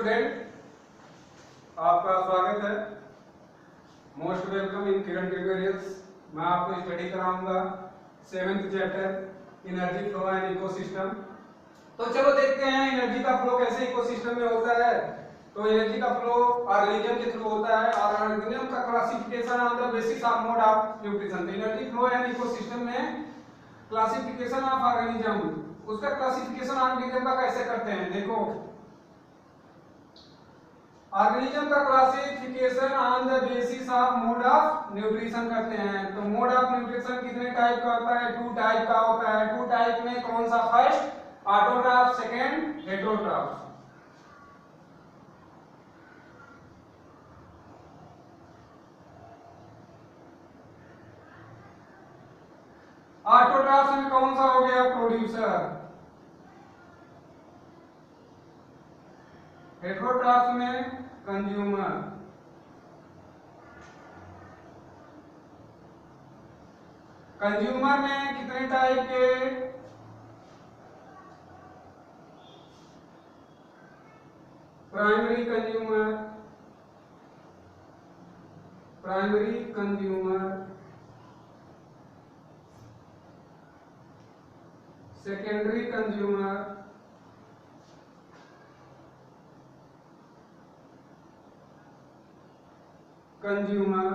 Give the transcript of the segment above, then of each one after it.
Student, आपका स्वागत है। Most welcome in Kiran tutorials. मैं आपको स्टडी कराऊंगा 7th chapter energy flow and ecosystem. तो चलो देखते हैं एनर्जी का फ्लो कैसे इकोसिस्टम में होता है। तो एनर्जी का फ्लो ऑर्गेनिज्म के थ्रू होता है और ऑर्गेनिज्म का classification on the basis of mode of nutrition. Energy flow and ecosystem में क्लासिफिकेशन ऑफ ऑर्गेनिज्म, उसका क्लासिफिकेशन ऑर्गेनिज्म का कैसे करते हैं। देखो, ऑर्गेनिज्म का classification on the basis of mode of nutrition करते हैं। तो मोड ऑफ न्यूट्रिशन कितने टाइप का होता है? 2 टाइप का होता है। 2 टाइप में कौन सा? First autotroph, second heterotroph. Autotroph में कौन सा हो गया? प्रोड्यूसर। हेटेरोट्रॉफ में कंज्यूमर। कंज्यूमर में कितने टाइप के? Primary consumer, primary consumer, secondary consumer, consumer,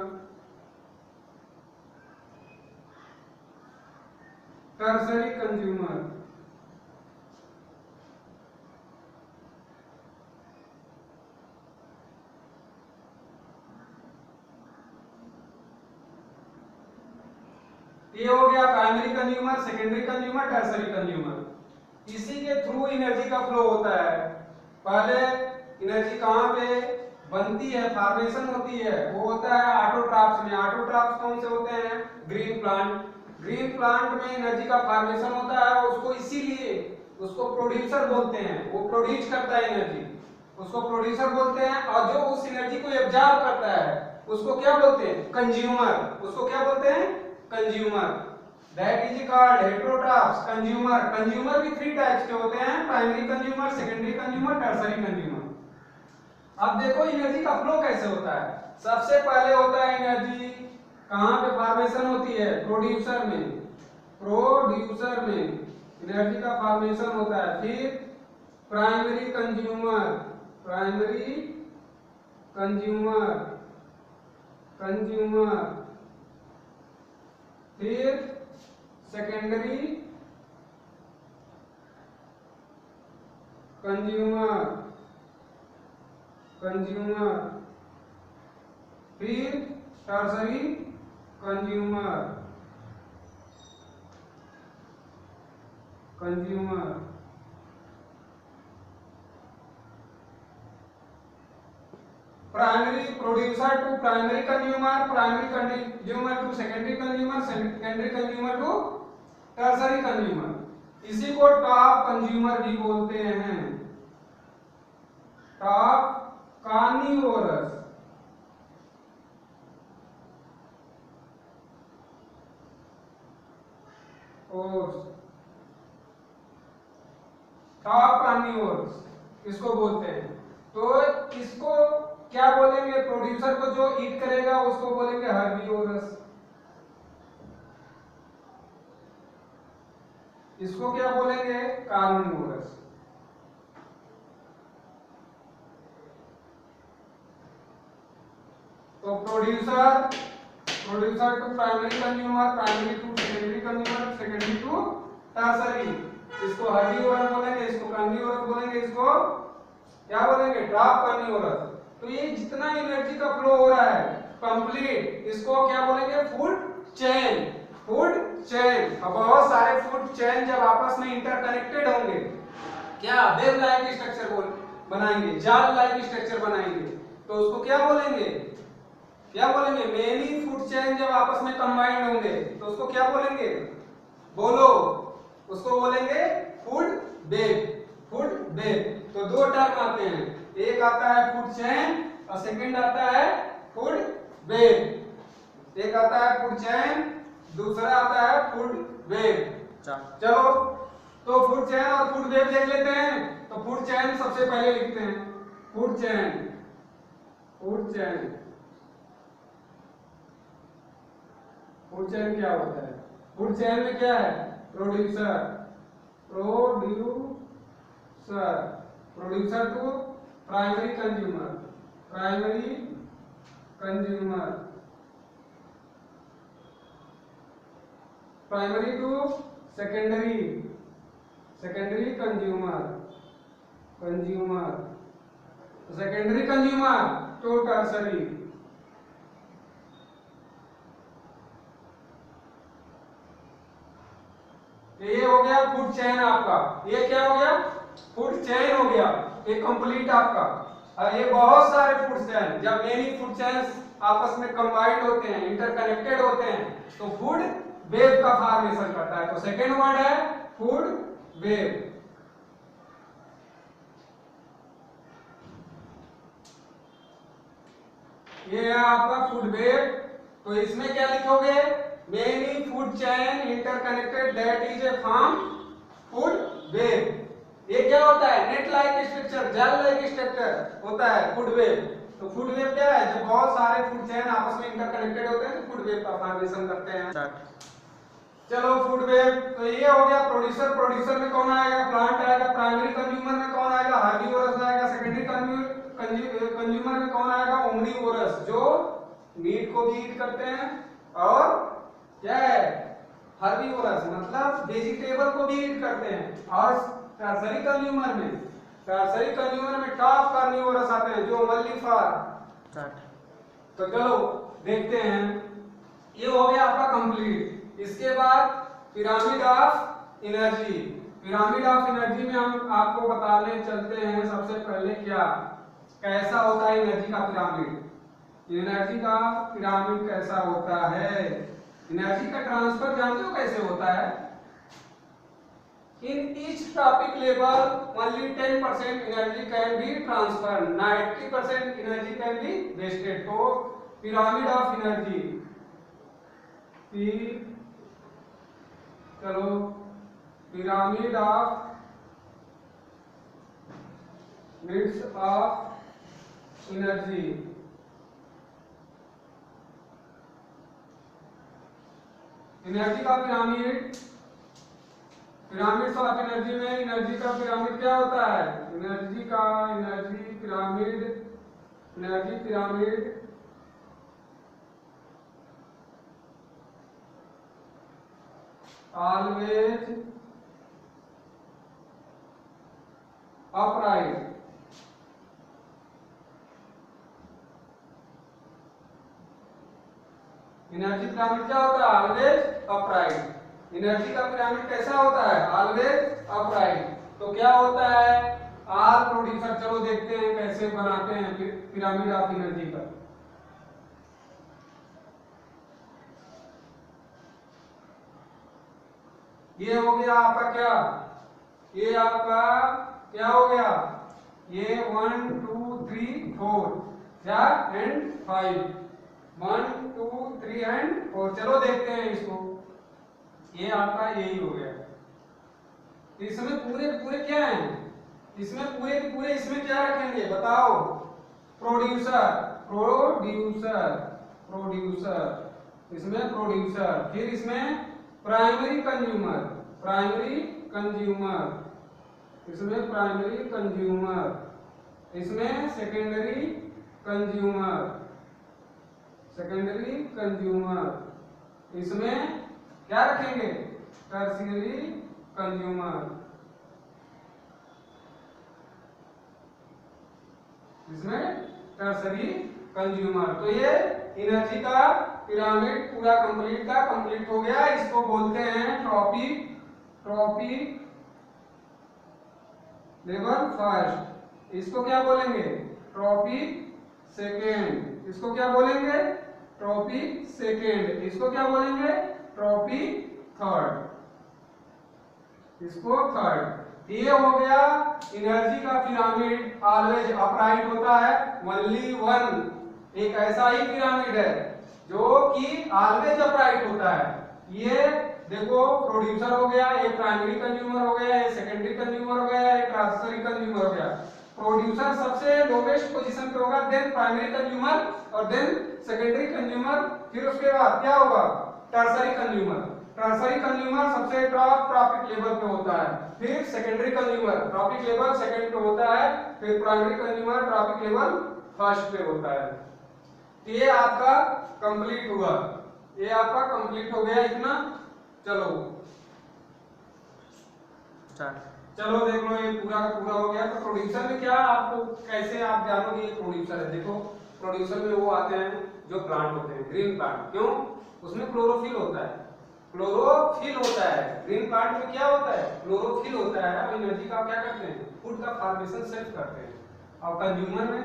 tertiary consumer. ये हो गया primary consumer, secondary consumer, tertiary consumer. इसी के थ्रू एनर्जी का फ्लो होता है। पहले एनर्जी कहां पे बनती है, फॉर्मेशन होती है, वो होता है ऑटोट्रॉफ्स में। ऑटोट्रॉफ्स कौन से होते हैं? Green plant. ग्रीन प्लांट में एनर्जी का फॉर्मेशन होता है, उसको इसीलिए उसको प्रोड्यूसर बोलते हैं। वो प्रोड्यूस करता है एनर्जी, उसको प्रोड्यूसर बोलते हैं। और जो उस एनर्जी को एब्जॉर्ब करता है उसको क्या बोलते हैं? कंज्यूमर। उसको क्या बोलते हैं? Consumer. That is called heterotrophs, consumer. Consumer भी 3 टाइप्स के होते हैं, primary consumer, secondary consumer, tertiary consumer. अब देखो एनर्जी का फ्लो कैसे होता है। सबसे पहले होता है एनर्जी कहां पे फॉर्मेशन होती है? प्रोड्यूसर में। प्रोड्यूसर में एनर्जी का फॉर्मेशन होता है। फिर primary consumer, primary consumer, consumer. फिर सेकेंडरी कंज्यूमर, कंज्यूमर। फिर tertiary consumer, consumer. Primary producer to primary consumer, primary consumer to secondary consumer, secondary consumer to tertiary consumer. इसी को टॉप कंज्यूमर भी बोलते हैं। टॉप कार्निवोरस, टॉप कार्निवोरस इसको बोलते हैं। तो इसको क्या बोलेंगे? प्रोड्यूसर को जो ईट करेगा उसको बोलेंगे हर्बिवोरस। इसको क्या बोलेंगे? कार्निवोरस। तो producer to primary consumer, primary to secondary consumer, secondary to tertiary, इसको हर्बिवोरस बोलेंगे, इसको कार्निवोरस बोलेंगे, इसको क्या बोलेंगे? Top carnivorous. तो ये जितना एनर्जी का फ्लो हो रहा है कंप्लीट, इसको क्या बोलेंगे? Food chain. Food chain. अब बहुत सारे फूड चेन जब आपस में इंटरकनेक्टेड होंगे, क्या वेव लाइक स्ट्रक्चर बनाएंगे, जाल लाइक स्ट्रक्चर बनाएंगे, तो उसको क्या बोलेंगे? क्या बोलेंगे? मेनी फूड चेन जब आपस में कंबाइंड होंगे तो उसको क्या बोलेंगे? बोलो। उसको बोलेंगे फूड वेव। Food web. तो 2 टर्म आते हैं, एक आता है फूड चेन और सेकंड आता है फूड वेव। एक आता है फूड चेन, दूसरा आता है फूड वेव। चलो, तो फूड चेन और फूड वेव देख लेते हैं। तो फूड चेन सबसे पहले लिखते हैं। Food chain, food chain, food chain क्या होता है? फूड चेन में क्या है? Producer, producer, producer to primary consumer, primary consumer, primary to secondary, secondary consumer, consumer, secondary consumer to tertiary. ये हो गया फूड चेन आपका। ये क्या हो गया? फूड चेन हो गया, ये कंप्लीट आपका। और ये बहुत सारे फूड चेन, जब मेनी फूड चेन्स आपस में कंबाइंड होते हैं, इंटरकनेक्टेड होते हैं, तो फूड वेब का फॉर्मेशन करता है। तो सेकेंड वर्ड है फूड वेब। ये है आपका फूड वेब। तो इसमें क्या लिखोगे? Many food chain interconnected that is a form food web. ये क्या होता है? नेट लाइक स्ट्रक्चर, जाल लाइक स्ट्रक्चर होता है फूड वेब। तो फूड वेब क्या है? जब बहुत सारे फूड चेन आपस में इंटरकनेक्टेड होते हैं तो फूड वेब का फॉर्मेशन करते हैं। चलो फूड वेब। तो ये हो गया प्रोड्यूसर। प्रोड्यूसर में कौन आएगा? प्लांट आएगा। प्राइमरी कंज्यूमर में कौन आएगा? हर्बीवोरस आएगा। सेकेंडरी कंज्यूमर में कौन आएगा? ओमनीवोरस, जो मीट को भी ईट करते हैं, और क्या है? हर्बीवोरस मतलब वेजिटेबल को भी ईट करते हैं। और टर्सरी कंज्यूमर में टॉप कार्निवोरस आते हैं, जो मल्लीफर। तो चलो देखते हैं। ये हो गया आपका कंप्लीट। इसके बाद pyramid of energy. Pyramid of energy में हम आपको बताने चलते हैं सबसे पहले क्या, कैसा होता है एनर्जी का पिरामिड। एनर्जी का पिरामिड कैसा होता है? एनर्जी का ट्रांसफर जानते हो कैसे होता है? In each topic level, only 10% energy can be transferred, 90% energy can be wasted. तो pyramid of energy, चलो pyramid of needs of energy। Energy का पिरामिड, पिरामिड ऑफ एनर्जी में एनर्जी का पिरामिड क्या होता है? Energy pyramid always upright. Energy pyramid क्या होता है? Always upright. एनर्जी का पिरामिड कैसा होता है? Always upright. तो क्या होता है? आल प्रोड्यूसर। चलो देखते हैं कैसे बनाते हैं पिरामिड ऑफ एनर्जी का। ये हो गया आपका क्या? ये आपका क्या हो गया? ये 1 2 3 4 4 एंड 5, 1 2 3 एंड 4। चलो देखते हैं इसको। ये आपका यही हो गया। इसमें पूरे पूरे क्या हैं? इसमें पूरे पूरे इसमें क्या रखेंगे बताओ? प्रोड्यूसर, प्रोड्यूसर, प्रोड्यूसर, इसमें प्रोड्यूसर। फिर इसमें प्राइमरी कंज्यूमर, प्राइमरी कंज्यूमर, इसमें प्राइमरी कंज्यूमर। इसमें सेकेंडरी कंज्यूमर, सेकेंडरी कंज्यूमर। इसमें क्या रखेंगे? टर्शियरी कंज्यूमर, इसमें टर्शियरी कंज्यूमर। तो ये एनर्जी का पिरामिड पूरा कंप्लीट हो गया। इसको बोलते हैं ट्रॉपिक लेवल फर्स्ट। इसको क्या बोलेंगे? Trophic second. इसको क्या बोलेंगे? Trophic second. इसको क्या बोलेंगे? Trophic third. इसको थर्ड। ये हो गया एनर्जी का पिरामिड ऑलवेज अपराइट होता है। ओनली वन एक ऐसा ही पिरामिड है जो कि ऑलवेज अपराइट होता है। ये देखो प्रोड्यूसर हो गया, ये प्राइमरी कंज्यूमर हो गया, ये सेकेंडरी कंज्यूमर हो गया, ये टर्शियरी कंज्यूमर हो गया। प्रोड्यूसर सबसे लोवेस्ट पोजीशन पे होगा, देन प्राइमरी कंज्यूमर और देन सेकेंडरी कंज्यूमर, फिर उसके बाद क्या होगा टर्सरी कंज्यूमर। टर्सरी कंज्यूमर सबसे टॉप ट्रॉपिक लेवल पे होता है, फिर secondary consumer trophic level second पे होता है, फिर primary consumer trophic level first पे होता है। तो ये आपका कंप्लीट हुआ, ये आपका कंप्लीट हो गया इतना। चलो चलो देख लो, ये पूरा का पूरा हो गया। तो प्रोड्यूसर में क्या आपको कैसे आप जानोगे ये प्रोड्यूसर है? देखो प्रोड्यूसर में वो आते हैं जो प्लांट होते हैं, ग्रीन प्लांट। क्यों? उसमें क्लोरोफिल होता है, क्लोरोफिल होता है। ग्रीन प्लांट में क्या होता है? क्लोरोफिल होता है। और एनर्जी का क्या करते हैं? फूड का फॉर्मेशन सेल्फ करते हैं। और कंज्यूमर में,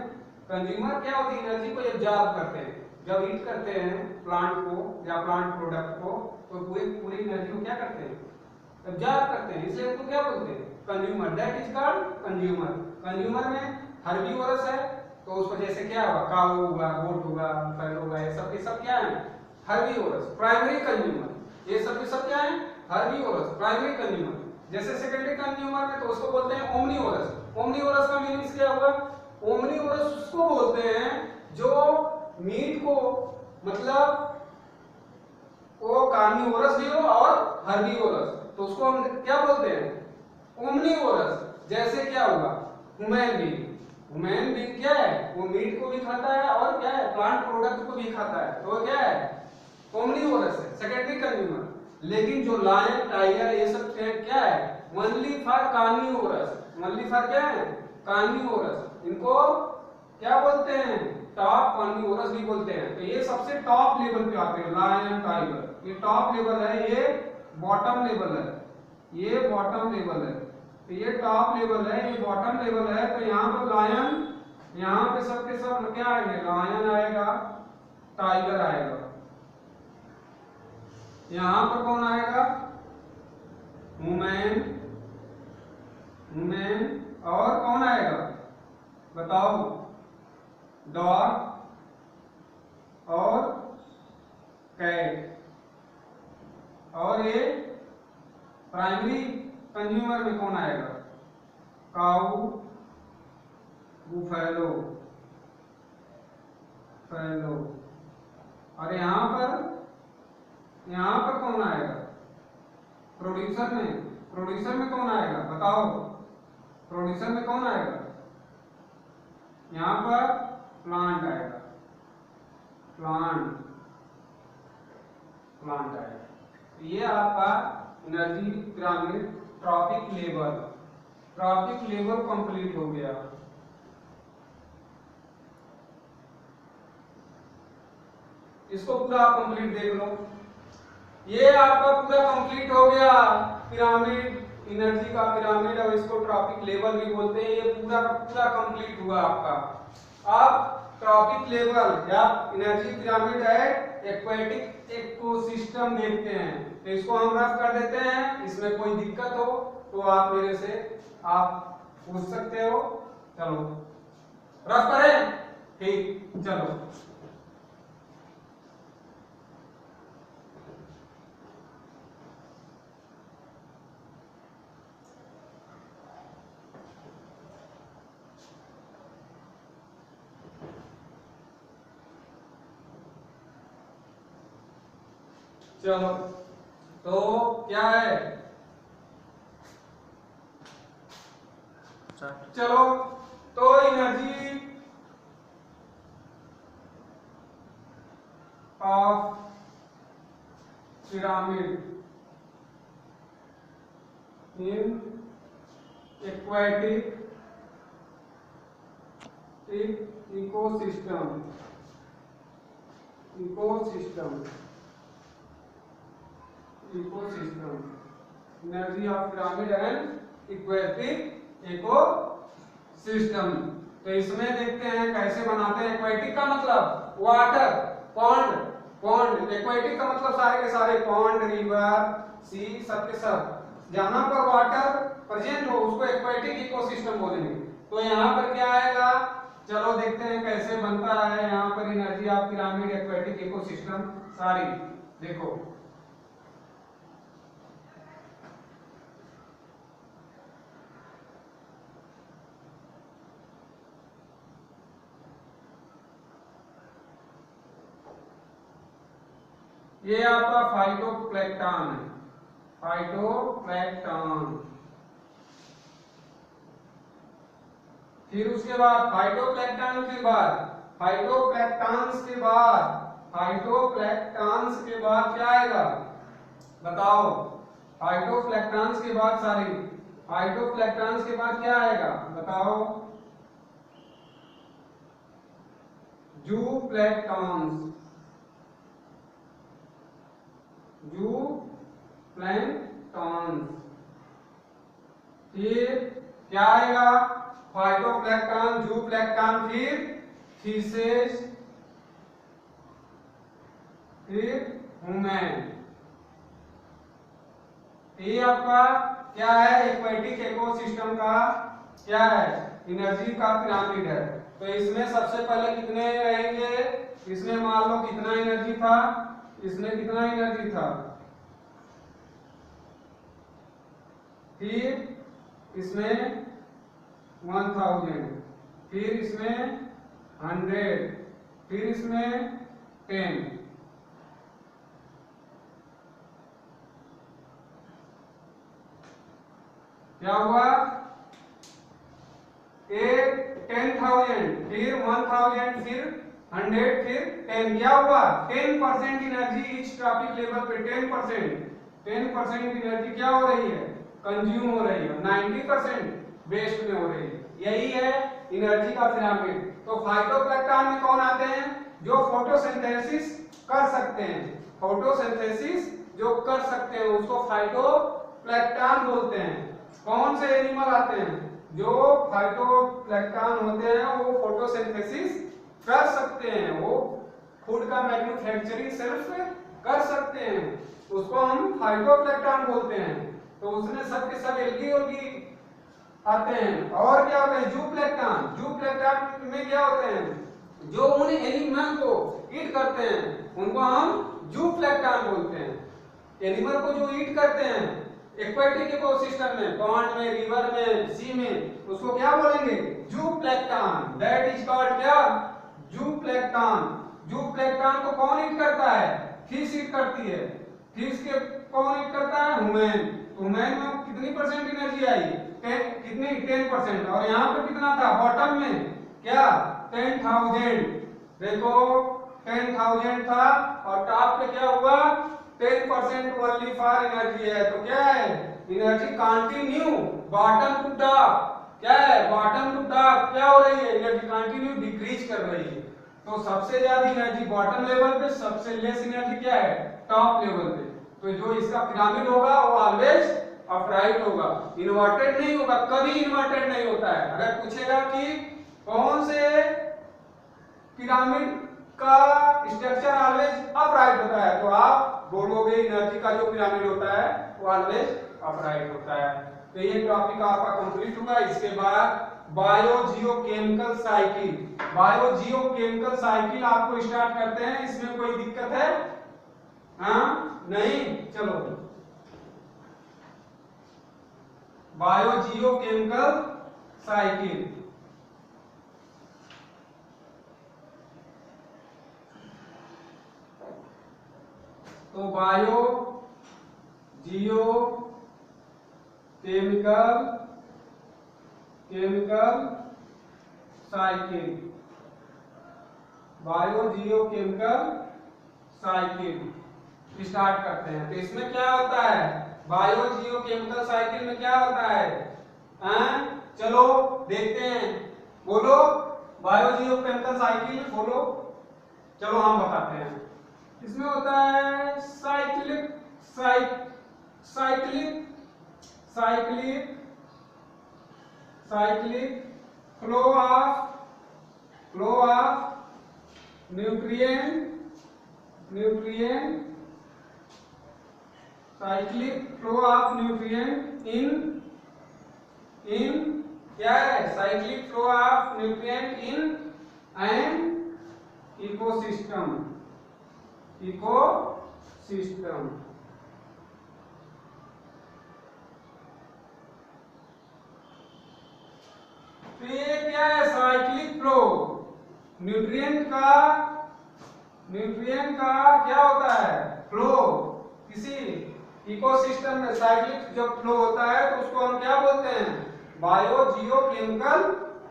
कंज्यूमर क्या होती है? एनर्जी को एब्जॉर्ब करते हैं। जब ईट करते हैं प्लांट को या प्लांट प्रोडक्ट को, तो पूरी एनर्जी को क्या करते हैं? एब्जॉर्ब करते हैं। इसलिए उसको क्या बोलते हैं? Consumer. That is called consumer. Consumer में हर्बीवोरस है, तो उसको जैसे क्या हुआ, काऊ हुआ, गोट हुआ, फैल हुआ, ये सब क्या है? हर्बीवोरस। प्राइमरी कंज्यूमर, ये सब क्या है? Herbivorous, primary consumer. जैसे सेकेंडरी कंज्यूमर में तो उसको बोलते हैं ओमनीवोरस। ओमनीवोरस का मीनिंग क्या हुआ? ओमनीवोरस उसको बोलते हैं जो मीट को, मतलब वो कार्निवोरस भी हो और हर्बीवोरस, तो उसको हम क्या बोलते हैं? ओमनीवोरस। जैसे क्या हुआ? Human being. ह्यूमन बीइंग क्या है? वो मीट को भी खाता है और क्या है? प्लांट प्रोडक्ट को भी खाता है, तो क्या है? ओमनीवोरस है, सेकेंडरी कंज्यूमर। लेकिन जो लायन, टाइगर, ये सब क्या है? Only for carnivorous. Only for क्या है? कार्निवोरस। इनको क्या बोलते हैं? टॉप कार्निवोरस भी बोलते हैं। तो ये सबसे टॉप लेवल पे आते हैं, लायन, टाइगर। ये टॉप लेवल है, ये बॉटम लेवल है, ये बॉटम लेवल है। तो ये टॉप लेवल है, ये बॉटम लेवल है। तो यहाँ पर लायन, यहाँ पे सबके सब क्या आएंगे? लायन आएगा, टाइगर आएगा। यहाँ पर कौन आएगा? Human, human. और कौन आएगा बताओ? डॉग और कैट। और ये प्राइमरी कंज्यूमर में कौन आएगा? काऊ, बुफेलो, फैलो। और यहाँ पर कौन आएगा? प्रोड्यूसर में, प्रोड्यूसर में कौन आएगा बताओ? प्रोड्यूसर में कौन आएगा? यहाँ पर प्लांट आएगा, प्लांट, प्लांट आएगा। ये आपका energy pyramid trophic level, trophic level complete हो गया। इसको पूरा कंप्लीट देख लो। ये आपका पूरा कंप्लीट हो गया पिरामिड, एनर्जी का पिरामिड, और इसको ट्रॉपिक लेवल भी बोलते हैं। ये पूरा का पूरा कंप्लीट हुआ आपका। अब ट्रॉपिक लेवल या energy pyramid at aquatic ecosystem देखते हैं। तो इसको हम रफ कर देते हैं। इसमें कोई दिक्कत हो तो आप मेरे से आप पूछ सकते हो। चलो रफ करें, ठीक, चलो। चलो तो क्या है? चलो तो energy of pyramid in aquatic ecosystem, ecosystem, ecosystem, energy of pyramid and aquatic ecosystem. तो इसमें देखते हैं कैसे बनाते हैं। एक्वेटिक का मतलब वाटर, पॉन्ड, पॉन्ड। एक्वेटिक का मतलब सारे के सारे पॉन्ड, रिवर, सी, सब के सब जहां पर वाटर प्रेजेंट हो उसको एक्वेटिक इकोसिस्टम बोलेंगे। तो यहाँ पर क्या आएगा? चलो देखते हैं कैसे बनता है। यहाँ पर energy of pyramid aquatic ecosystem सारी देखो। ये आपका फाइटोप्लैंक्टन है, फाइटोप्लैंक्टन। फिर उसके बाद फाइटोप्लैंक्टन के बाद, फाइटोप्लैंक्टन्स के बाद क्या आएगा बताओ? फाइटोप्लैंक्टन्स के बाद फाइटोप्लैंक्टन्स के बाद क्या आएगा बताओ? जूप्लैंक्टन्स, फिर क्या आएगा? फाइटोप्लैंक्टन, जूप्लैंक्टन, फिर फीसेस, फिर ह्यूमन। ये आपका क्या है? एक्वेटिक इकोसिस्टम का क्या है? एनर्जी का पिरामिड है। तो इसमें सबसे पहले कितने रहेंगे? इसमें मान लो कितना एनर्जी था, इसमें कितना एनर्जी था, फिर इसमें 1000, फिर इसमें 100, फिर इसमें 10। क्या हुआ? 10,000, फिर 1000, फिर 100, फिर 10। क्या हुआ? 10% एनर्जी इच ट्रॉपिक लेवल पे 10% एनर्जी क्या हो रही है? कंज्यूम हो रही है। 90% वेस्ट में हो रही है। यही है एनर्जी का पिरामिड। तो फाइटोप्लैंक्टन में कौन आते हैं? जो फोटोसिंथेसिस कर सकते हैं, फोटोसिंथेसिस जो कर सकते हैं उसको फाइटोप्लैंक्टन बोलते हैं। कौन से एनिमल आते हैं? जो फाइटोप्लैंक्टन होते हैं वो फोटोसिंथेसिस कर सकते हैं, वो फूड का मैन्युफैक्चरिंग सेल्फ कर सकते हैं, उसको हम फाइटोप्लैंक्टन बोलते हैं। तो उसमें सब के सब एल्गी आते हैं। और क्या होते हैं? जूप्लैंक्टन में क्या होते हैं? जो उन एनिमल को ईट करते हैं उनको हम जूप्लैंक्टन बोलते हैं। एनिमल को जो ईट करते हैं एक्वेटिक इकोसिस्टम में, पॉन्ड में, रिवर में, सी में, उसको क्या बोलेंगे? जूप्लैंक्टन। दैट इज कॉल्ड क्या? जूप्लैंक्टन। जूप्लैंक्टन को कौन ईट करता है? फिश ईट करती है। फिश के कौन ईट करता है? ह्यूमन। ह्यूमन में कितनी परसेंट एनर्जी आई? कितनी? 10%। और यहाँ पे कितना था बॉटम में? क्या? 10,000। देखो 10,000 था और टॉप पे क्या हुआ? 10% ओनली फॉर एनर्जी है। तो क्या है? Energy continue bottom to top. क्या है? बॉटम टू टॉप क्या हो रही है? एनर्जी कंटिन्यू डिक्रीज कर रही है। तो सबसे ज्यादा एनर्जी बॉटम लेवल पे, सबसे लेस एनर्जी क्या है? टॉप लेवल पे। तो जो इसका पिरामिड होगा वो ऑलवेज अपराइट होगा, इन्वर्टेड नहीं होगा, कभी इन्वर्टेड नहीं होता है। अगर पूछेगा कि कौन से पिरामिड का स्ट्रक्चर ऑलवेज अपराइट होता है, तो आप बोलोगे एनर्जी का जो पिरामिड होता है वो ऑलवेज अपराइट होता है। तो ये टॉपिक आपका कंप्लीट हुआ। इसके बाद बायोजियोकेमिकल साइकिल। बायोजियोकेमिकल साइकिल आपको स्टार्ट करते हैं। इसमें कोई दिक्कत है? हाँ नहीं? चलो बायोजियोकेमिकल साइकिल। तो केमिकल साइकिल स्टार्ट करते हैं। तो इसमें क्या होता है? बायोजियोकेमिकल साइकिल में क्या होता है? चलो देखते हैं, बोलो बायोजियोकेमिकल साइकिल बोलो। चलो हम बताते हैं। इसमें होता है cyclic flow of nutrient, cyclic flow of nutrient in क्या है? Cyclic flow of nutrient in an ecosystem. तो ये क्या है? Cyclic flow. न्यूट्रिएंट का क्या होता है? फ्लो किसी इकोसिस्टम में साइक्लिक जब फ्लो होता है तो उसको हम क्या बोलते हैं, बायो जियो केमिकल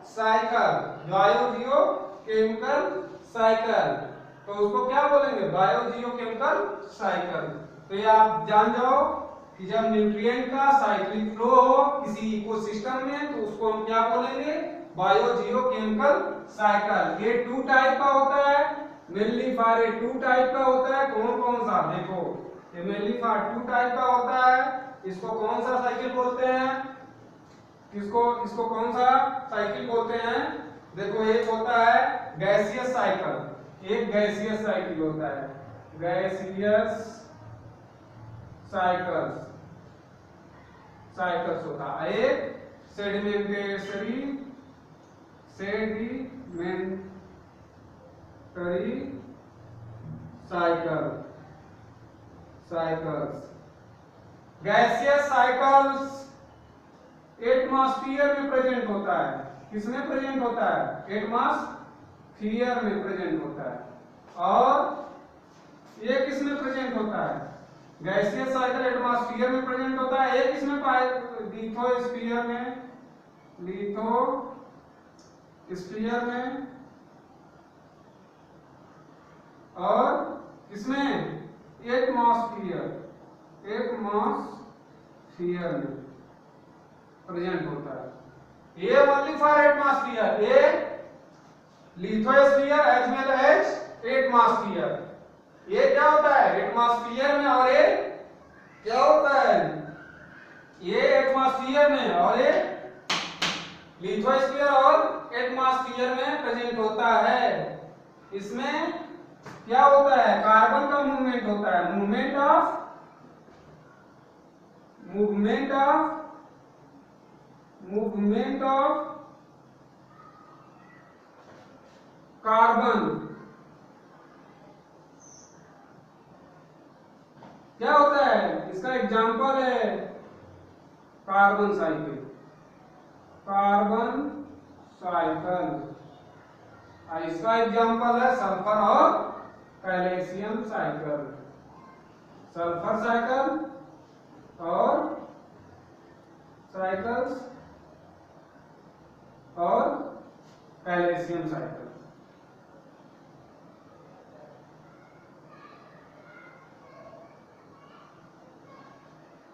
साइकिल, बायो जियो केमिकल साइकिल, तो उसको क्या बोलेंगे, बायो जियो केमिकल साइकिल। तो ये आप जान जाओ कि जब न्यूट्रिएंट का साइक्लिक फ्लो हो किसी इकोसिस्टम में तो उसको हम क्या बोलेंगे, बायो जियो केमिकल साइकिल। ये 2 टाइप का होता है, मेनली फॉर ये 2 टाइप का होता है। कौन कौन सा, देखो ये मेनली फॉर 2 टाइप का होता है। इसको कौन सा साइकिल बोलते हैं, इसको कौन सा साइकिल बोलते हैं, देखो एक होता है गैसियस साइकिल, एक गैसियस साइकिल होता है, गैसियस साइकिल्स होता है, एक sedimentary cycles. Gaseous cycles atmosphere में प्रेजेंट होता है, किसमें प्रेजेंट होता है, एटमॉस्फेयर में प्रेजेंट होता है। और ये किसमें प्रेजेंट होता है, गैसियस साइकिल एटमॉस्फेयर में प्रेजेंट होता है, एक इसमें लिथोस्फीयर में और किसमें, एटमॉस्फेयर में प्रेजेंट होता है। ये ओनली फॉर एटमॉस्फेयर, ये lithosphere as well as atmosphere. ये क्या होता है, एटमॉस्फेयर में, और ये क्या होता है, ये एटमॉस्फेयर में और ये लिथोस्फीयर और एटमॉस्फेयर में प्रेजेंट होता है। इसमें क्या होता है, कार्बन का मूवमेंट होता है, मूवमेंट ऑफ कार्बन, क्या होता है, इसका एग्जांपल है कार्बन साइकिल, और इसका एग्जांपल है सल्फर और कैल्शियम साइकिल, सल्फर साइकिल और कैल्शियम साइकिल।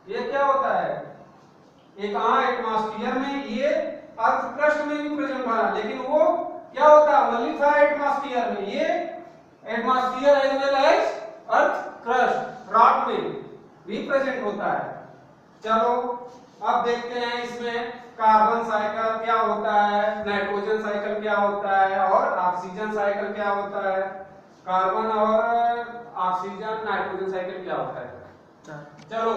ये क्या होता है, एक एटमॉस्फेयर में, ये अर्थ क्रस्ट में भी प्रेजेंट हो रहा है, लेकिन वो क्या होता है, ओनली फॉर एटमॉस्फेयर में, ये atmosphere as well as earth crust rock में भी प्रेजेंट होता है। चलो अब देखते हैं इसमें कार्बन साइकिल क्या होता है, नाइट्रोजन साइकिल क्या होता है और ऑक्सीजन साइकिल क्या होता है, कार्बन और ऑक्सीजन नाइट्रोजन साइकिल क्या होता है। चलो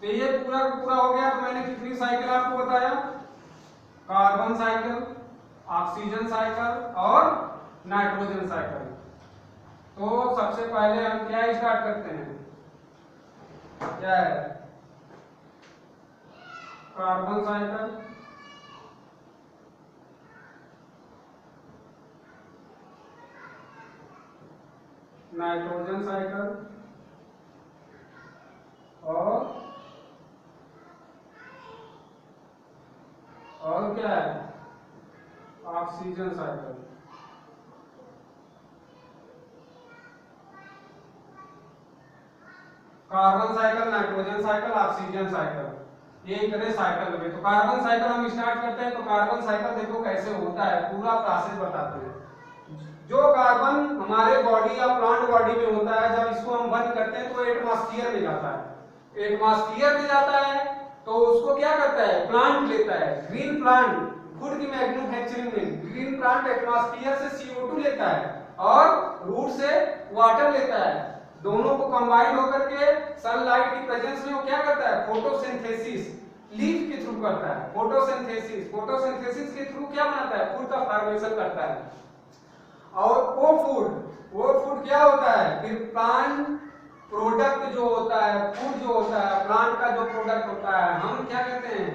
तो ये पूरा पूरा हो गया। तो मैंने कितनी साइकिल आपको बताया, कार्बन साइकिल, ऑक्सीजन साइकिल और नाइट्रोजन साइकिल। तो सबसे पहले हम क्या स्टार्ट करते हैं, क्या है, कार्बन साइकिल, नाइट्रोजन साइकिल और क्या है, oxygen cycle. Carbon cycle, nitrogen cycle, oxygen cycle, ये इतने साइकिल लगे। तो कार्बन साइकिल हम स्टार्ट करते हैं। तो कार्बन साइकिल देखो कैसे होता है, पूरा प्रोसेस बताते हैं। जो कार्बन हमारे बॉडी या प्लांट बॉडी में होता है, जब इसको हम बंद करते हैं तो एटमॉस्फेयर में जाता है। एटमॉस्फेयर में जाता है तो उसको क्या करता है, प्लांट लेता है, ग्रीन प्लांट, फूड की मैन्युफैक्चरिंग में ग्रीन प्लांट एटमॉस्फेयर से CO2 लेता है और रूट से वाटर लेता है। दोनों को कंबाइन होकर के सनलाइट की प्रेजेंस में वो क्या करता है, फोटोसिंथेसिस लीफ के थ्रू करता है। फोटोसिंथेसिस के थ्रू क्या बनाता है, फूड का फॉर्मेशन करता है। और वो फूड क्या होता है, फिर प्लांट प्रोडक्ट जो होता है, फूड जो होता है, प्लांट का जो प्रोडक्ट होता है, हम क्या कहते हैं,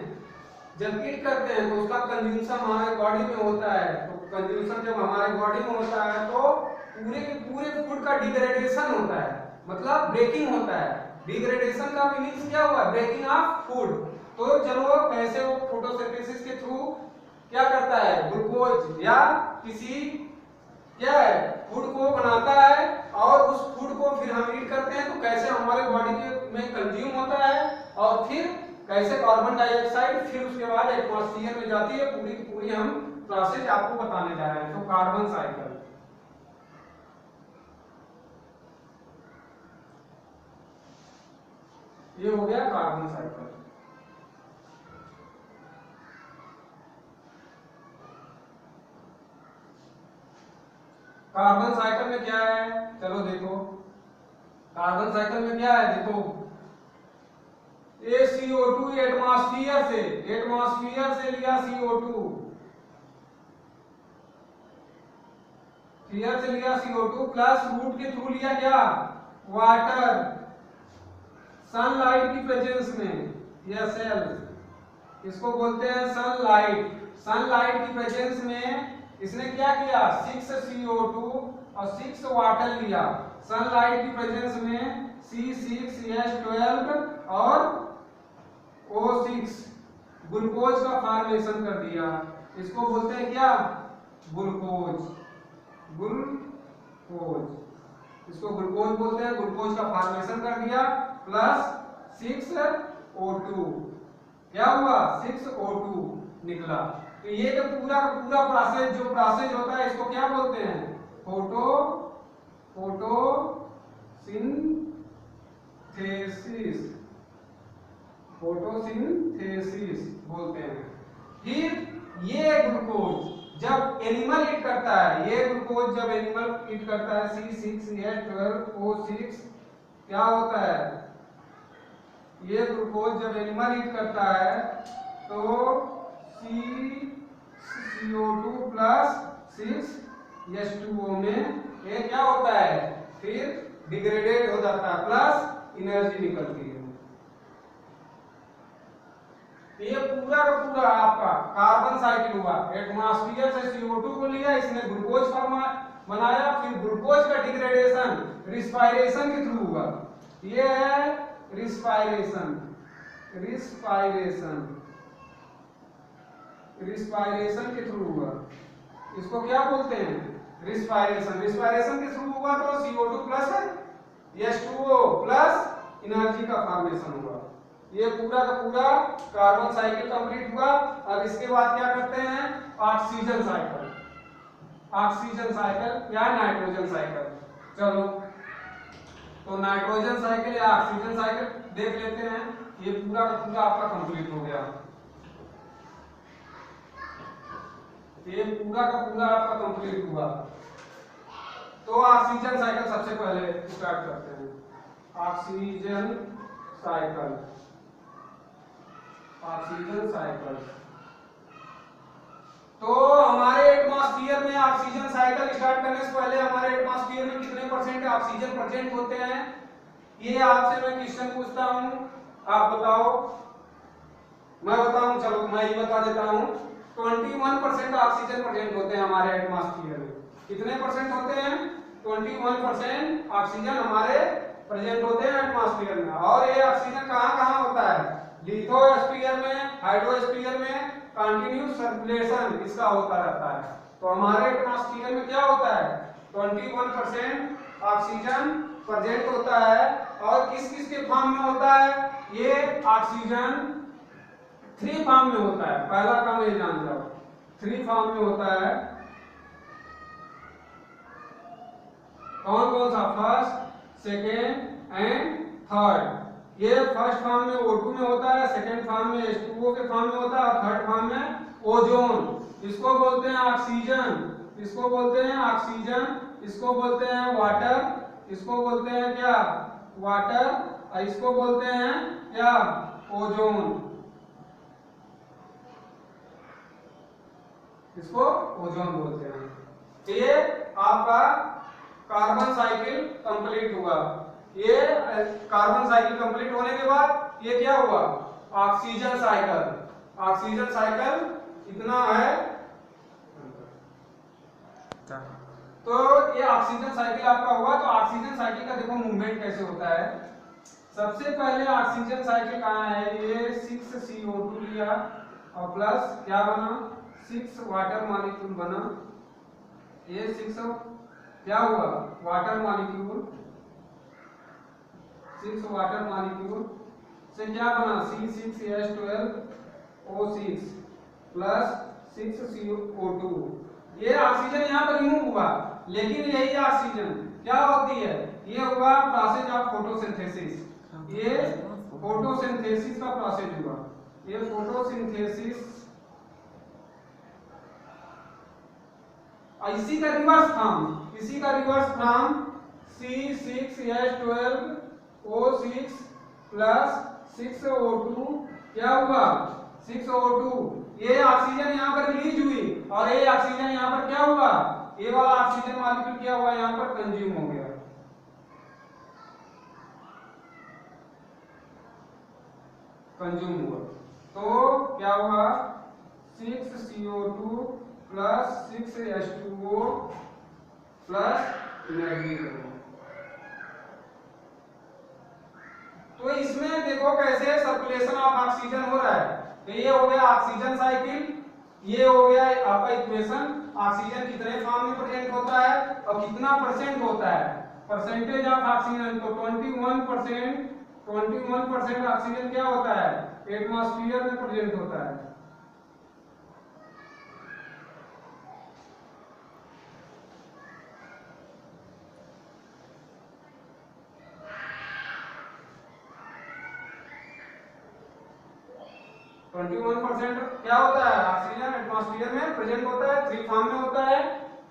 जब ईट करते हैं तो उसका कंज्यूमशन हमारे बॉडी में होता है। तो कंज्यूमशन जब हमारे बॉडी में होता है तो पूरे के पूरे फूड का डिग्रेडेशन होता है। मतलब ब्रेकिंग होता है। डिग्रेडेशन का मीनिंग क्या हुआ? Breaking of food. तो चलो कैसे वो फोटोसिंथेसिस के थ्रू क्या करता है, ग्लूकोज या किसी क्या है फूड को बनाता है और उस फूड को फिर हम ईट करते हैं तो कैसे हमारे बॉडी के में कंज्यूम होता है और फिर कैसे कार्बन डाइऑक्साइड फिर उसके बाद एटमॉस्फेयर में जाती है, पूरी की पूरी हम प्रोसेस आपको बताने जा रहे हैं। तो कार्बन साइकिल, ये हो गया कार्बन साइकिल। कार्बन साइकिल में क्या है, चलो देखो कार्बन साइकिल में क्या है, देखो ये CO2 एटमॉस्फेयर से लिया CO2, एयर से लिया CO2 प्लस रूट के थ्रू लिया क्या, वाटर, सनलाइट की प्रेजेंस में, यह सेल इसको बोलते हैं सनलाइट। सनलाइट की प्रेजेंस में इसने क्या किया, 6 CO2 और 6 वाटर लिया। सनलाइट की प्रेजेंस में C6H12 और O6 ग्लूकोज का फॉर्मेशन कर दिया। इसको बोलते हैं क्या, ग्लूकोज। इसको ग्लूकोज बोलते हैं। ग्लूकोज का फॉर्मेशन कर दिया प्लस 6O2, क्या हुआ, 6O2 निकला। तो ये तो पूरा प्रोसेस जो प्रोसेस होता है इसको क्या बोलते हैं, फोटोसिंथेसिस बोलते हैं। फिर ये ग्लूकोज जब एनिमल ईट करता है, ये ग्लूकोज जब एनिमल ईट करता है C6H12O6 क्या होता है, ये ग्लूकोज जब एनिमल ईट करता है तो CO2 प्लस 6H2O में ये क्या होता है, फिर डिग्रेडेड हो जाता है प्लस एनर्जी निकलती है। ये पूरा का पूरा आपका कार्बन साइकिल हुआ। एटमॉस्फेयर से CO2 को लिया, इसने ग्लूकोज बनाया, फिर ग्लूकोज का डिग्रेडेशन रिस्पायरेशन के थ्रू हुआ। ये है रिस्पायरेशन के थ्रू हुआ। इसको क्या बोलते हैं, रिस्पायरेशन के थ्रू हुआ तो CO2 plus H2O plus energy का फॉर्मेशन हुआ। ये पूरा का पूरा कार्बन साइकिल कंप्लीट हुआ। अब इसके बाद क्या करते हैं, ऑक्सीजन साइकिल या नाइट्रोजन साइकिल। चलो तो नाइट्रोजन साइकिल या ऑक्सीजन साइकिल देख लेते हैं। ये पूरा का पूरा आपका कंप्लीट हो गया। ये पूरा का पूरा आपका कंप्लीट हुआ। तो ऑक्सीजन साइकिल सबसे पहले स्टार्ट करते हैं। ऑक्सीजन साइकिल तो हमारे एटमॉस्फेयर में ऑक्सीजन साइकिल स्टार्ट करने से पहले हमारे एटमॉस्फेयर में कितने परसेंट ऑक्सीजन प्रेजेंट होते हैं, ये आपसे मैं क्वेश्चन पूछता हूं, आप बताओ। मैं बताऊं, चलो मैं ही बता देता हूं। 21% ऑक्सीजन प्रेजेंट होते हैं हमारे एटमॉस्फेयर में। कितने परसेंट होते हैं, 21% ऑक्सीजन हमारे प्रेजेंट होते हैं एटमॉस्फेयर में। और ये ऑक्सीजन कहां होता है, लिथोस्फीयर में, हाइड्रोस्फीयर में कंटिन्यूस सर्कुलेशन इसका होता रहता है। तो हमारे एटमॉस्फेयर में क्या होता है, 21% ऑक्सीजन प्रेजेंट होता है। और किस किस के फॉर्म में होता है, ये ऑक्सीजन 3 फॉर्म में होता है। पहला काम ये जान जाओ, 3 फॉर्म में होता है। कौन कौन सा, फर्स्ट, सेकेंड एंड थर्ड। ये फर्स्ट फॉर्म में O2 में होता है, सेकंड फॉर्म में H2O के फॉर्म में होता है और थर्ड फॉर्म में ओजोन। इसको बोलते हैं ऑक्सीजन, इसको बोलते हैं वाटर, इसको बोलते हैं क्या, वाटर, और इसको बोलते हैं क्या, ओजोन। इसको ओजोन बोलते हैं। तो ये आपका कार्बन साइकिल कंप्लीट हुआ। ये कार्बन साइकिल कंप्लीट होने के बाद ये क्या हुआ, ऑक्सीजन साइकिल इतना है। तो ये ऑक्सीजन साइकिल आपका हुआ। तो ऑक्सीजन साइकिल का देखो मूवमेंट कैसे होता है। सबसे पहले ऑक्सीजन साइकिल कहाँ है, ये 6CO2 लिया और प्लस क्या बना, 6 वाटर मॉलिक्यूल बना। ये 6 क्या हुआ, वाटर मॉलिक्यूल, 6 वाटर मॉलिक्यूल से क्या बना, C6H12O6 प्लस 6CO2। ये ऑक्सीजन यहाँ पर रिमूव हुआ, लेकिन यही ऑक्सीजन क्या होती है, ये हुआ प्रोसेस ऑफ फोटोसिंथेसिस। ये फोटोसिंथेसिस का प्रोसेस हुआ, ये फोटोसिंथेसिस। इसी का रिवर्स फॉर्म, इसी का reverse form C6H12O6 plus 6O2 क्या हुआ, 6O2। ये ऑक्सीजन यहाँ पर रिलीज हुई और ये ऑक्सीजन यहाँ पर क्या हुआ, ये वाला ऑक्सीजन मॉलिक्यूल क्या हुआ, यहाँ पर कंज्यूम हो गया। कंज्यूम हुआ तो क्या हुआ, 6CO2 plus 6H2O plus negative. तो इसमें देखो कैसे सर्कुलेशन ऑफ ऑक्सीजन हो रहा है। तो ये हो गया ऑक्सीजन साइकिल, ये हो गया आपका इक्वेशन। ऑक्सीजन कितने फॉर्म में प्रेजेंट होता है और कितना परसेंट होता है, परसेंटेज ऑफ ऑक्सीजन। तो 21% ऑक्सीजन क्या होता है, एटमॉस्फेयर में प्रेजेंट होता है। क्या होता है, ऑक्सीजन एटमॉस्फेयर में प्रेजेंट होता है। 3 फॉर्म में होता है,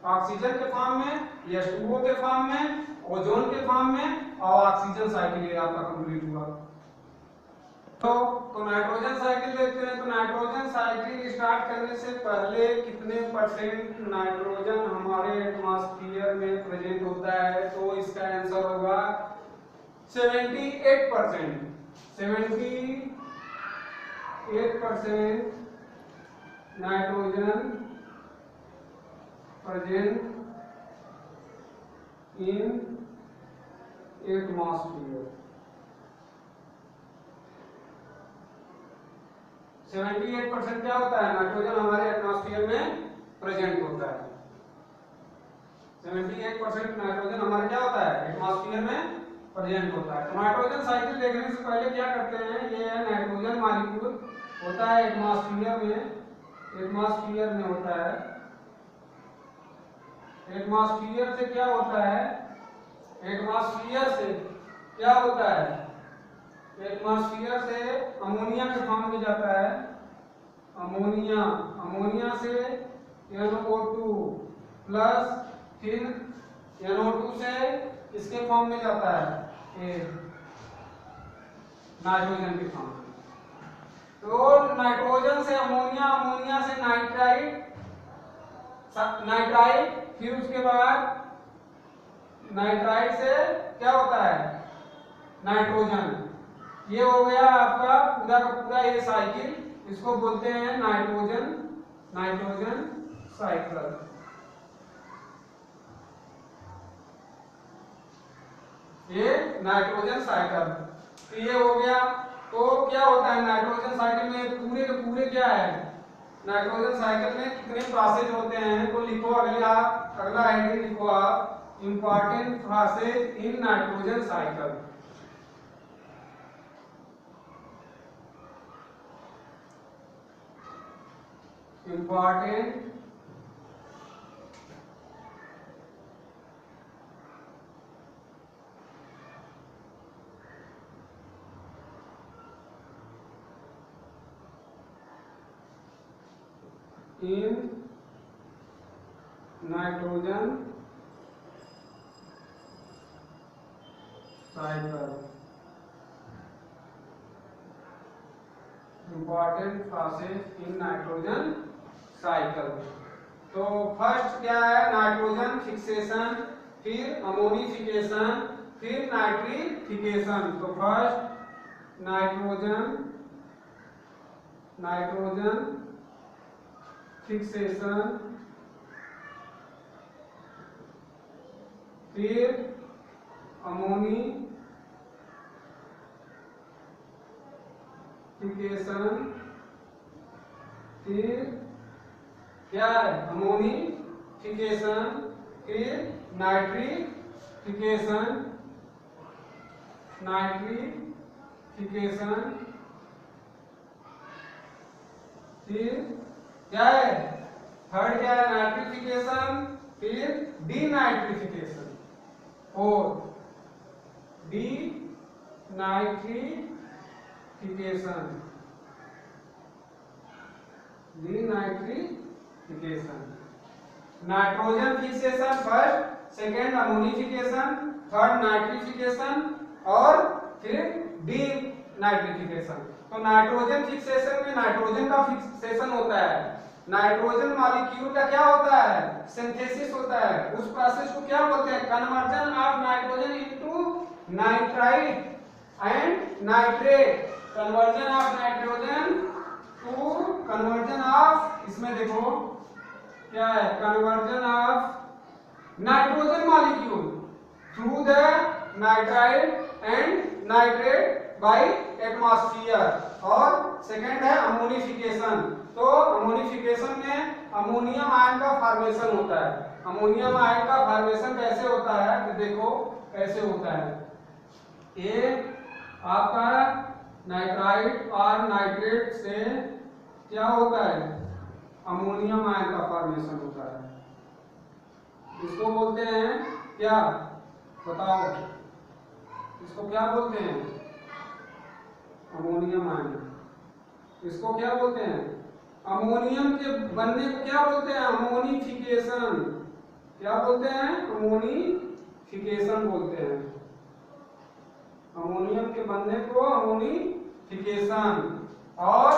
ऑक्सीजन के फॉर्म में, H2O के फॉर्म में, ओजोन के फॉर्म में, और ऑक्सीजन साइकिल ये आपका कंप्लीट हुआ। तो नाइट्रोजन साइकिल देखते हैं। तो नाइट्रोजन साइकिल स्टार्ट करने से पहले कितने परसेंट नाइट्रोजन हमारे एटमॉस्फेयर में प्रेजेंट होता है, तो इसका आंसर होगा 78%। 78% नाइट्रोजन प्रेजेंट इन एटमॉस्फेयर। 78% क्या होता है, नाइट्रोजन हमारे एटमॉस्फेयर में प्रेजेंट होता है। 78% नाइट्रोजन हमारे क्या होता है, एटमॉस्फेयर में प्रेजेंट होता है। तो नाइट्रोजन साइकिल देखने से पहले क्या करते हैं, ये है नाइट्रोजन मॉलिक्यूल होता है एटमॉस्फेयर में, एटमॉस्फेयर में होता है। एटमॉस्फेयर से क्या होता है, एटमॉस्फेयर से क्या होता है, एटमॉस्फेयर से अमोनिया के फॉर्म में जाता है। अमोनिया, अमोनिया से NO2 प्लस, फिर NO2 से इसके फॉर्म में जाता है, नाइट्रोजन के फॉर्म में। तो नाइट्रोजन से अमोनिया, अमोनिया से नाइट्राइट, नाइट्राइट, फिर उसके बाद नाइट्राइट से क्या होता है, नाइट्रोजन। ये हो गया आपका पूरा का पूरा ये साइकिल, इसको बोलते हैं नाइट्रोजन, नाइट्रोजन साइकिल। ये नाइट्रोजन साइकिल, तो ये हो गया। तो क्या होता है नाइट्रोजन साइकिल में, पूरे के पूरे क्या है, नाइट्रोजन साइकिल में कितने प्रोसेस होते हैं, तो लिखो अगला हेडिंग लिखो आप, important process in nitrogen cycle. Important in nitrogen cycle, important process in nitrogen cycle. तो फर्स्ट क्या है, नाइट्रोजन फिक्सेशन, फिर अमोनिफिकेशन, फिर नाइट्रिफिकेशन। तो फर्स्ट नाइट्रोजन, नाइट्रोजन फिक्सेशन, फिर अमोनिफिकेशन, फिर क्या है अमोनिफिकेशन, फिर नाइट्रिफिकेशन, फिर क्या है थर्ड क्या है नाइट्रिफिकेशन, फिर डीनाइट्रिफिकेशन और denitrification. Nitrogen fixation first, second ammonification, third nitrification और फिर डीनाइट्रिफिकेशन। तो नाइट्रोजन फिक्सेशन में नाइट्रोजन का फिक्सेशन होता है, नाइट्रोजन मॉलिक्यूल का क्या होता है सिंथेसिस होता है, उस प्रोसेस को क्या बोलते हैं conversion of nitrogen into nitrite and nitrate, conversion of nitrogen to conversion of, इसमें देखो क्या है conversion of nitrogen molecule through the nitrite and nitrate by atmosphere. और सेकंड है अमोनिफिकेशन, तो अमोनिफिकेशन में अमोनियम आयन का फॉर्मेशन होता है। अमोनियम आयन का फॉर्मेशन कैसे होता है तो देखो कैसे होता है, ये आपका नाइट्राइट और नाइट्रेट से क्या होता है अमोनियम आयन का फॉर्मेशन होता है, इसको बोलते हैं क्या बताओ, इसको क्या बोलते हैं अमोनियम आयन, इसको क्या बोलते हैं अमोनियम के बनने को क्या बोलते हैं अमोनिफिकेशन, क्या बोलते हैं अमोनिफिकेशन बोलते हैं, अमोनियम के बनने को अमोनिफिकेशन। और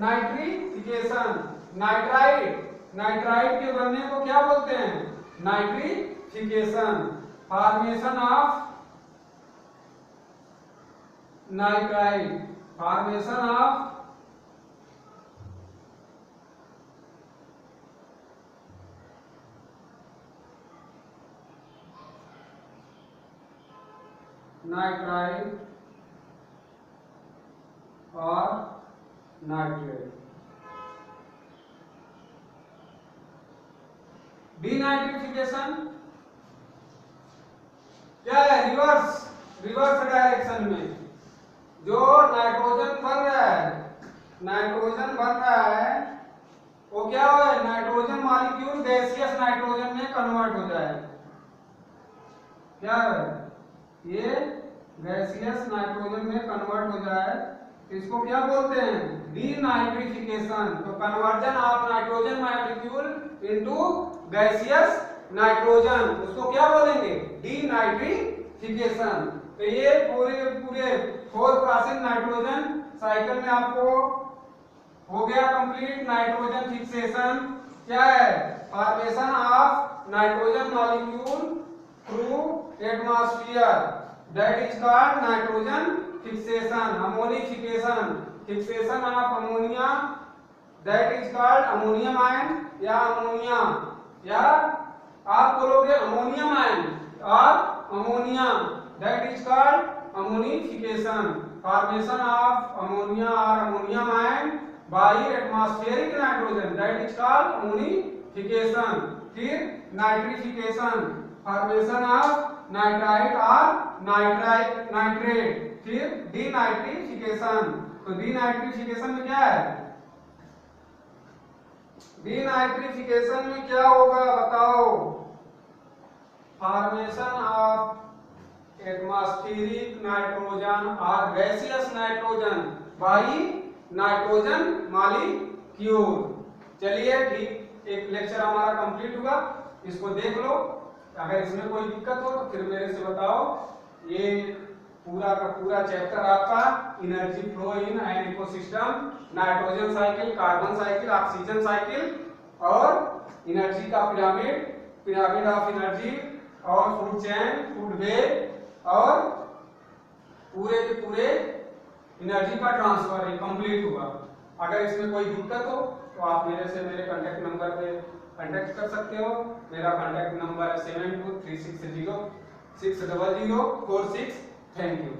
नाइट्रिफिकेशन, नाइट्राइट के बनने को क्या बोलते हैं nitrification, formation of nitrite, formation of nitrite और नाइट्रेट। डीनाइट्रिफिकेशन क्या है रिवर्स डायरेक्शन में, जो नाइट्रोजन बन रहा है वो क्या है नाइट्रोजन मॉलिक्यूल गैसियस नाइट्रोजन में कन्वर्ट हो जाए, क्या है ये गैसियस नाइट्रोजन में कन्वर्ट हो जाए, इसको क्या बोलते हैं डीनाइट्रिफिकेशन। तो conversion of nitrogen molecule into gaseous nitrogen, उसको क्या बोलेंगे डीनाइट्रिफिकेशन। तो ये पूरे 4 प्रोसेस नाइट्रोजन साइकिल में आपको हो गया कंप्लीट। नाइट्रोजन फिक्सेशन क्या है formation of nitrogen molecule through atmosphere, that is called nitrogen fixation. Ammonification, fixation of ammonia, that is called ammonium ion या अमोनिया, या आप बोलोगे अमोनियम आयन और ammonia, that is called ammonification. Formation of ammonia और ammonium ion by atmospheric nitrogen, that is called ammonification. फिर nitrification, formation of nitrite और nitrate, फिर denitrification. तो डीनाइट्रिफिकेशन में क्या है डीनाइट्रिफिकेशन में क्या होगा बताओ, फॉर्मेशन ऑफ एटमॉस्फेरिक नाइट्रोजन और gaseous nitrogen by nitrogen molecule. चलिए ठीक, एक लेक्चर हमारा कंप्लीट हुआ, इसको देख लो, अगर इसमें कोई दिक्कत हो तो फिर मेरे से बताओ। ये पूरा का पूरा चैप्टर आपका energy flow in an ecosystem, nitrogen cycle, carbon cycle, oxygen cycle और एनर्जी का पिरामिड ऑफ एनर्जी और फूड चेन, फूड वेब और पूरे के पूरे एनर्जी का ट्रांसफर कंप्लीट हुआ। अगर इसमें कोई दिक्कत हो तो आप मेरे कांटेक्ट नंबर पे कांटेक्ट कर सकते हो। मेरा कांटेक्ट नंबर है 72 600 60046। Thank you.